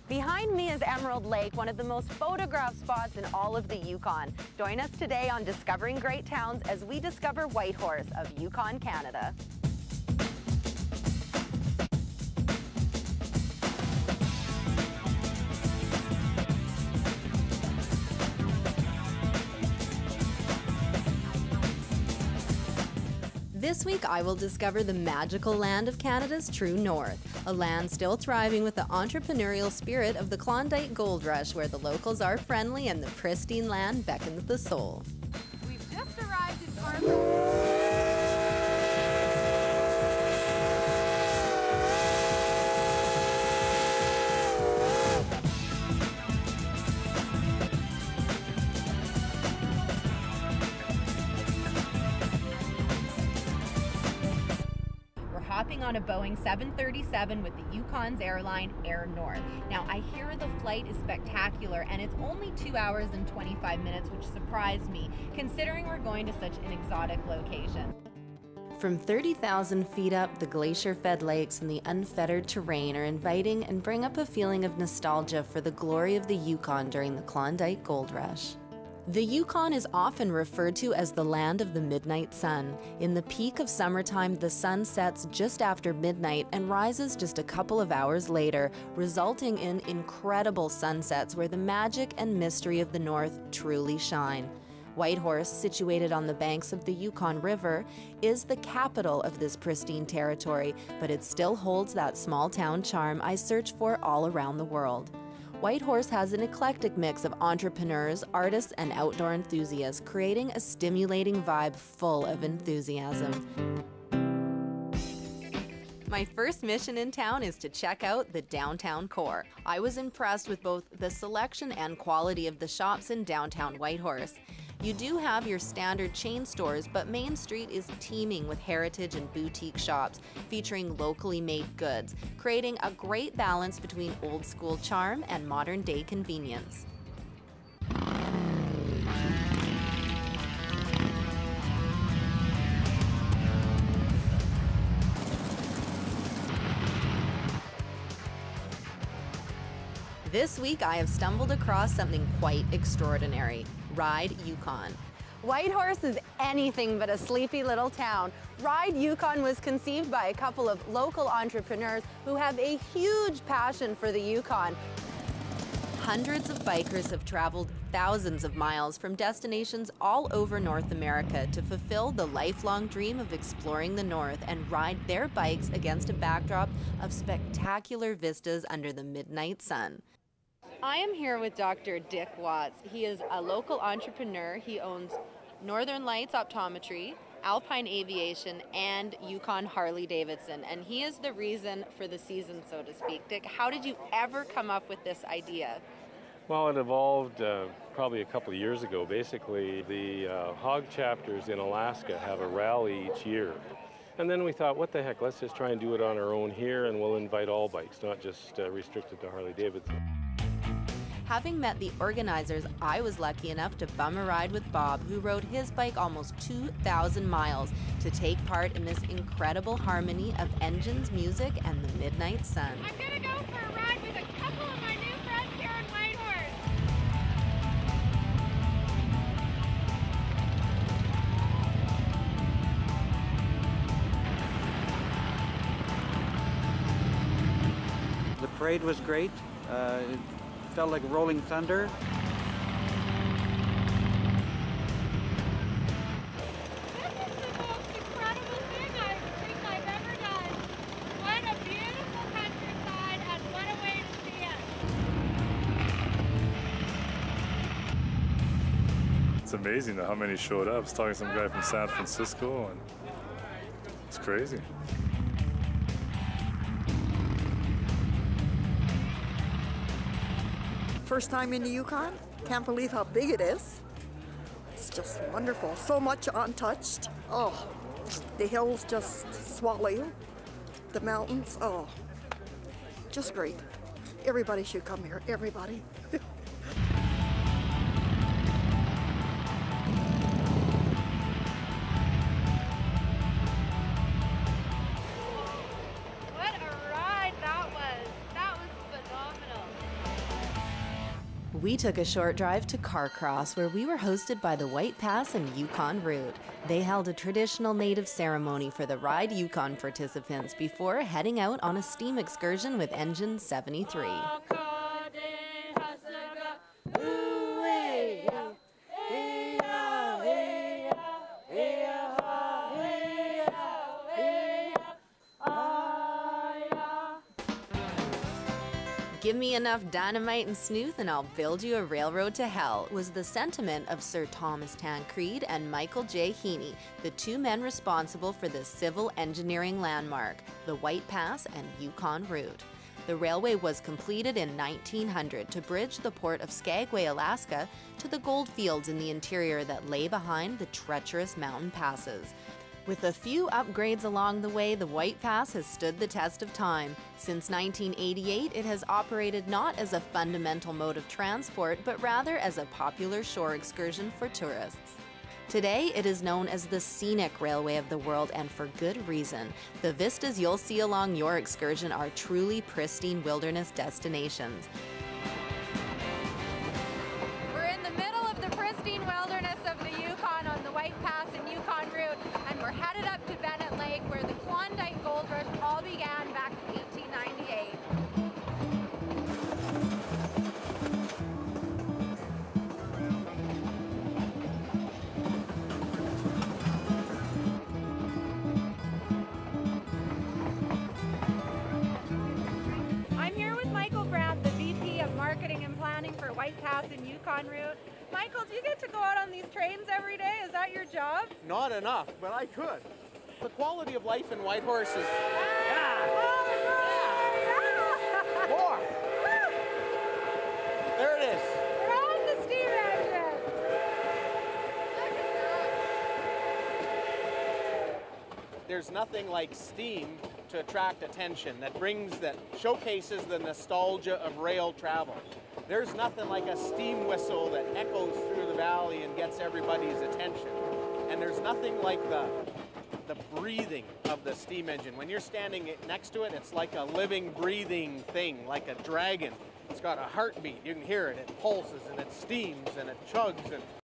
Behind me is Emerald Lake, one of the most photographed spots in all of the Yukon. Join us today on Discovering Great Towns as we discover Whitehorse of Yukon, Canada. This week, I will discover the magical land of Canada's true north, a land still thriving with the entrepreneurial spirit of the Klondike Gold Rush, where the locals are friendly and the pristine land beckons the soul. We've just arrived in hopping on a Boeing 737 with the Yukon's airline Air North. Now, I hear the flight is spectacular and it's only 2 hours and 25 minutes, which surprised me, considering we're going to such an exotic location. From 30,000 feet up, the glacier-fed lakes and the unfettered terrain are inviting and bring up a feeling of nostalgia for the glory of the Yukon during the Klondike Gold Rush. The Yukon is often referred to as the land of the midnight sun. In the peak of summertime, the sun sets just after midnight and rises just a couple of hours later, resulting in incredible sunsets where the magic and mystery of the north truly shine. Whitehorse, situated on the banks of the Yukon River, is the capital of this pristine territory, but it still holds that small town charm I search for all around the world. Whitehorse has an eclectic mix of entrepreneurs, artists, and outdoor enthusiasts, creating a stimulating vibe full of enthusiasm. My first mission in town is to check out the downtown core. I was impressed with both the selection and quality of the shops in downtown Whitehorse. You do have your standard chain stores, but Main Street is teeming with heritage and boutique shops featuring locally made goods, creating a great balance between old school charm and modern day convenience. This week I have stumbled across something quite extraordinary. Ride Yukon. Whitehorse is anything but a sleepy little town. Ride Yukon was conceived by a couple of local entrepreneurs who have a huge passion for the Yukon. Hundreds of bikers have traveled thousands of miles from destinations all over North America to fulfill the lifelong dream of exploring the north and ride their bikes against a backdrop of spectacular vistas under the midnight sun. I am here with Dr. Dick Watts. He is a local entrepreneur. He owns Northern Lights Optometry, Alpine Aviation, and Yukon Harley-Davidson, and he is the reason for the season, so to speak. Dick, how did you ever come up with this idea? Well, it evolved probably a couple of years ago. Basically, the hog chapters in Alaska have a rally each year. And then we thought, what the heck, let's just try and do it on our own here, and we'll invite all bikes, not just restricted to Harley-Davidson. Having met the organizers, I was lucky enough to bum a ride with Bob, who rode his bike almost 2,000 miles to take part in this incredible harmony of engines, music, and the midnight sun. I'm gonna go for a ride with a couple of my new friends here in Whitehorse. The parade was great. It felt like rolling thunder. This is the most incredible thing I think I've ever done. What a beautiful countryside and what a way to see it. It's amazing how many showed up. I was talking to some guy from San Francisco, and it's crazy. First time in the Yukon, can't believe how big it is. It's just wonderful, so much untouched. Oh, the hills just swallow you, the mountains, oh, just great. Everybody should come here, everybody. We took a short drive to Carcross, where we were hosted by the White Pass and Yukon Route. They held a traditional native ceremony for the Ride Yukon participants before heading out on a steam excursion with Engine 73. "Give me enough dynamite and snooth and I'll build you a railroad to hell" was the sentiment of Sir Thomas Tancred and Michael J. Heaney, the two men responsible for the civil engineering landmark, the White Pass and Yukon Route. The railway was completed in 1900 to bridge the port of Skagway, Alaska, to the gold fields in the interior that lay behind the treacherous mountain passes. With a few upgrades along the way, the White Pass has stood the test of time. Since 1988, it has operated not as a fundamental mode of transport, but rather as a popular shore excursion for tourists. Today, it is known as the scenic railway of the world, and for good reason. The vistas you'll see along your excursion are truly pristine wilderness destinations. We're in the middle of the pristine wilderness of the Yukon on the White Pass and Yukon Route, and we're headed up to Bennett Lake, where the Klondike Gold Rush all began back in 1898. I'm here with Michael Brandt, the VP of Marketing and Planning for White Pass and Yukon Route. Michael, do you get to go out on these trains every day? Is that your job? Not enough, but I could. The quality of life in Whitehorse is... More! There it is. We're on the steam engine. There's nothing like steam to attract attention that showcases the nostalgia of rail travel. There's nothing like a steam whistle that echoes through the valley and gets everybody's attention. And there's nothing like the breathing of the steam engine. When you're standing next to it, it's like a living, breathing thing, like a dragon. It's got a heartbeat. You can hear it. It pulses and it steams and it chugs. And